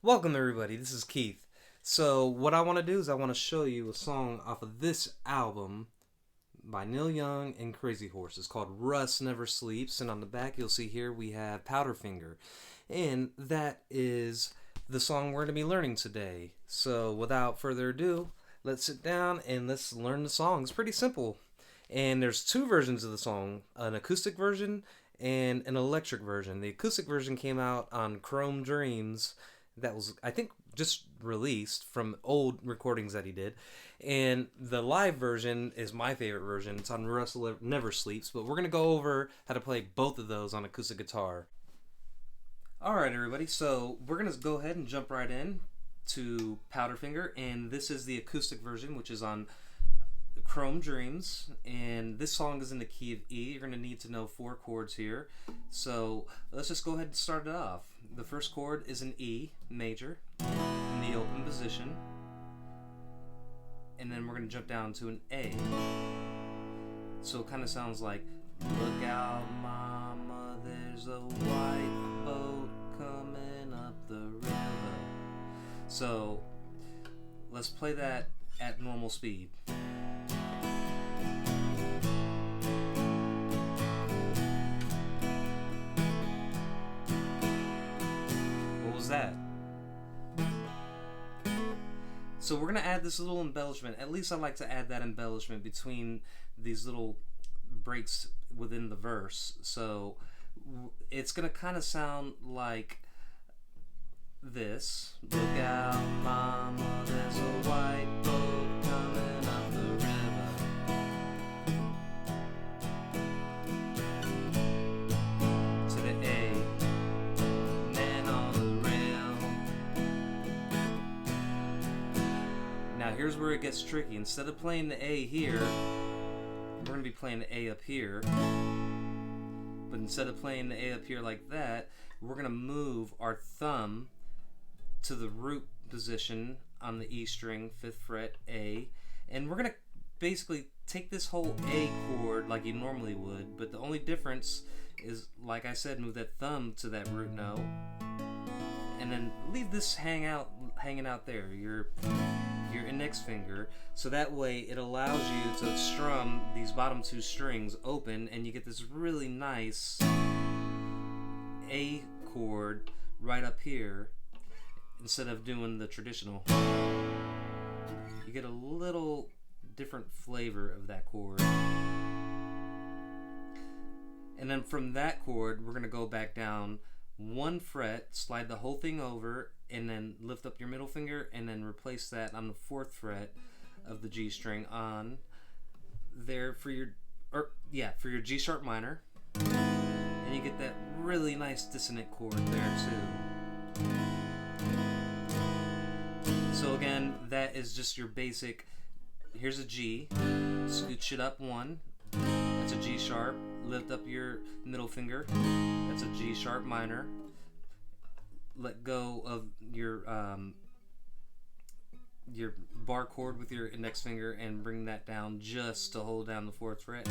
Welcome everybody, this is Keith. So what I want to do is I want to show you a song off of this album by Neil Young and Crazy Horse. It's called Russ Never Sleeps, and on the back you'll see here we have Powderfinger. And that is the song we're going to be learning today. So without further ado, let's sit down and let's learn the song. It's pretty simple. And there's two versions of the song, an acoustic version and an electric version. The acoustic version came out on Chrome Dreams. That was, I think, just released from old recordings that he did. And the live version is my favorite version. It's on Russell Never Sleeps. But we're going to go over how to play both of those on acoustic guitar. Alright, everybody. So we're going to go ahead and jump right in to Powderfinger. And this is the acoustic version, which is on Chrome Dreams, and this song is in the key of E. You're going to need to know 4 chords here. So let's just go ahead and start it off. The first chord is an E major in the open position, and then we're going to jump down to an A. So it kind of sounds like, look out mama, there's a white boat coming up the river. So let's play that at normal speed. That. So we're gonna add this little embellishment. At least I like to add that embellishment between these little breaks within the verse. So it's gonna kind of sound like this. Look out, mama, there's a white boat coming up the river. To the A. Now here's where it gets tricky. Instead of playing the A here, we're going to be playing the A up here. But instead of playing the A up here like that, we're going to move our thumb to the root position on the E string, 5th fret, A. And we're going to basically take this whole A chord like you normally would, but the only difference is, like I said, move that thumb to that root note. And then leave this hanging out there, your index finger, so that way it allows you to strum these bottom 2 strings open, and you get this really nice A chord right up here instead of doing the traditional. You get a little different flavor of that chord. And then from that chord, we're going to go back down 1 fret, slide the whole thing over, and then lift up your middle finger, and then replace that on the 4th fret of the G string on there for your G sharp minor, and you get that really nice dissonant chord there too. So again, that is just your basic. Here's a G, scooch it up 1. That's a G sharp. Lift up your middle finger. That's a G sharp minor. Let go of your bar chord with your index finger and bring that down just to hold down the 4th fret.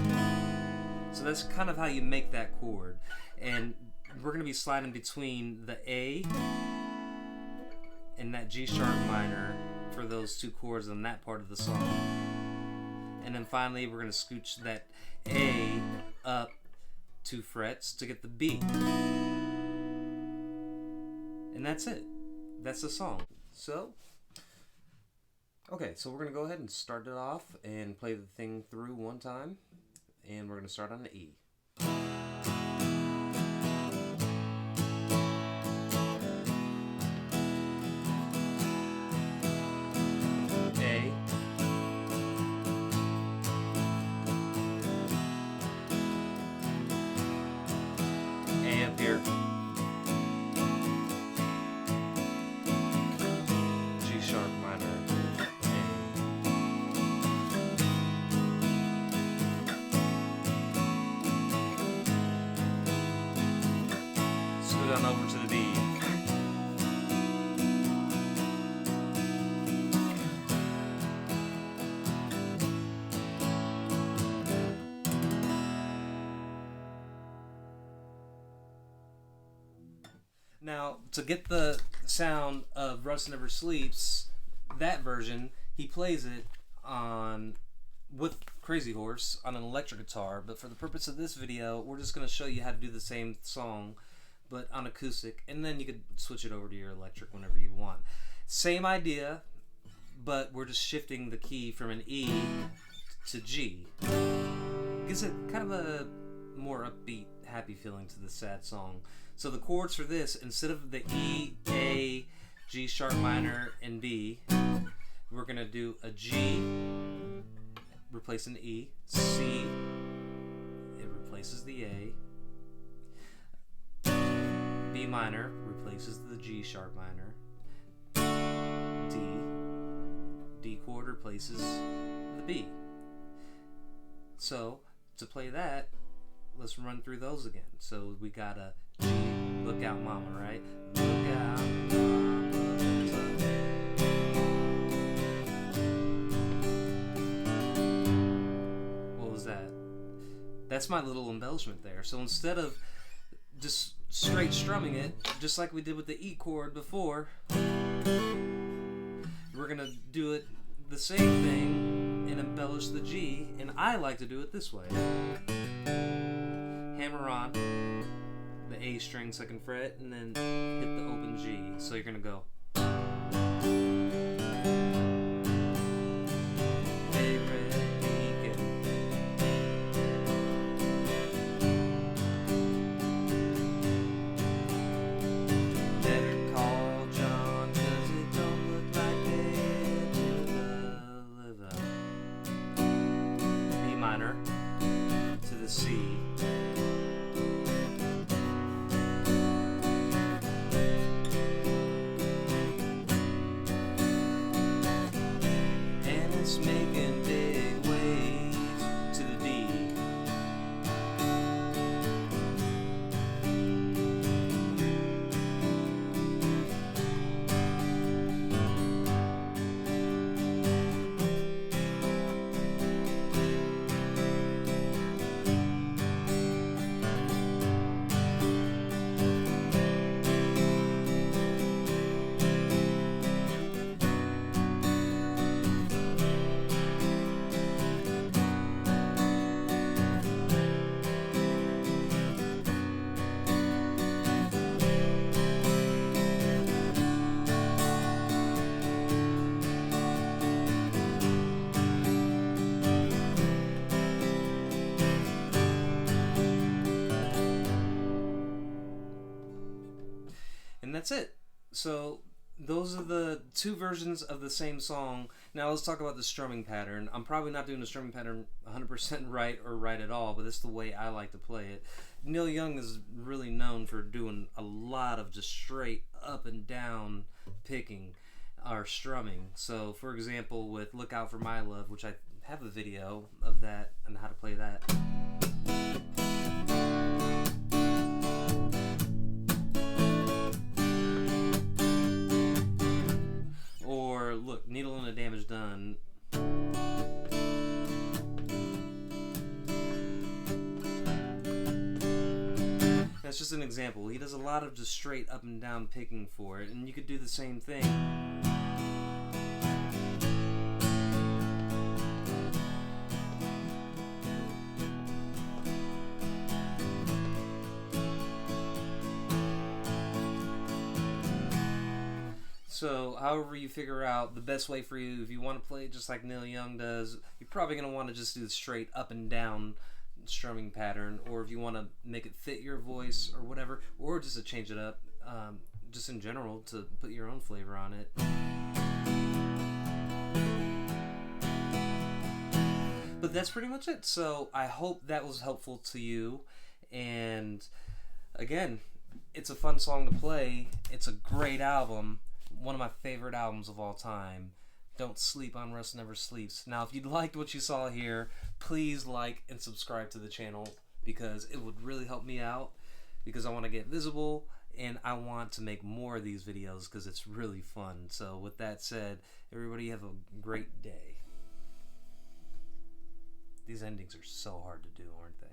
So that's kind of how you make that chord. And we're going to be sliding between the A and that G sharp minor for those 2 chords on that part of the song. And then finally we're going to scooch that A up 2 frets to get the B. And that's it. That's the song. So, okay, so we're going to go ahead and start it off and play the thing through one time. And we're going to start on the E. A. A up here. G sharp minor. Scoot on over to the B. Now, to get the sound of Rust Never Sleeps, that version, he plays it on with Crazy Horse on an electric guitar, but for the purpose of this video, we're just going to show you how to do the same song, but on acoustic, and then you could switch it over to your electric whenever you want. Same idea, but we're just shifting the key from an E to G. Gives it kind of a more upbeat, happy feeling to the sad song. So the chords for this, instead of the E, A, G sharp minor, and B, we're going to do a G, replace an E, C, it replaces the A, B minor replaces the G sharp minor, D chord replaces the B. So to play that, let's run through those again. So we got a G, look out mama, right? Look out mama. What was that? That's my little embellishment there. So instead of just straight strumming it, just like we did with the E chord before, we're gonna do it the same thing and embellish the G, and I like to do it this way. Hammer on the A string 2nd fret and then hit the open G. So you're gonna go. To the C, and it's making big waves to the D. And that's it. So those are the two versions of the same song. Now let's talk about the strumming pattern. I'm probably not doing the strumming pattern 100% right or right at all, but it's the way I like to play it. Neil Young is really known for doing a lot of just straight up and down picking or strumming. So for example, with Look Out for My Love, which I have a video of that and how to play that. Or look, Needle and the Damage Done. That's just an example. He does a lot of just straight up and down picking for it, and you could do the same thing. So, however you figure out the best way for you, if you want to play it just like Neil Young does, you're probably going to want to just do the straight up and down strumming pattern, or if you want to make it fit your voice or whatever, or just to change it up, just in general, to put your own flavor on it. But that's pretty much it. So, I hope that was helpful to you, and again, it's a fun song to play. It's a great album. One of my favorite albums of all time. Don't sleep on Rust Never Sleeps. Now, if you liked what you saw here, please like and subscribe to the channel, because it would really help me out, because I want to get visible and I want to make more of these videos because it's really fun. So with that said, everybody have a great day. These endings are so hard to do, aren't they?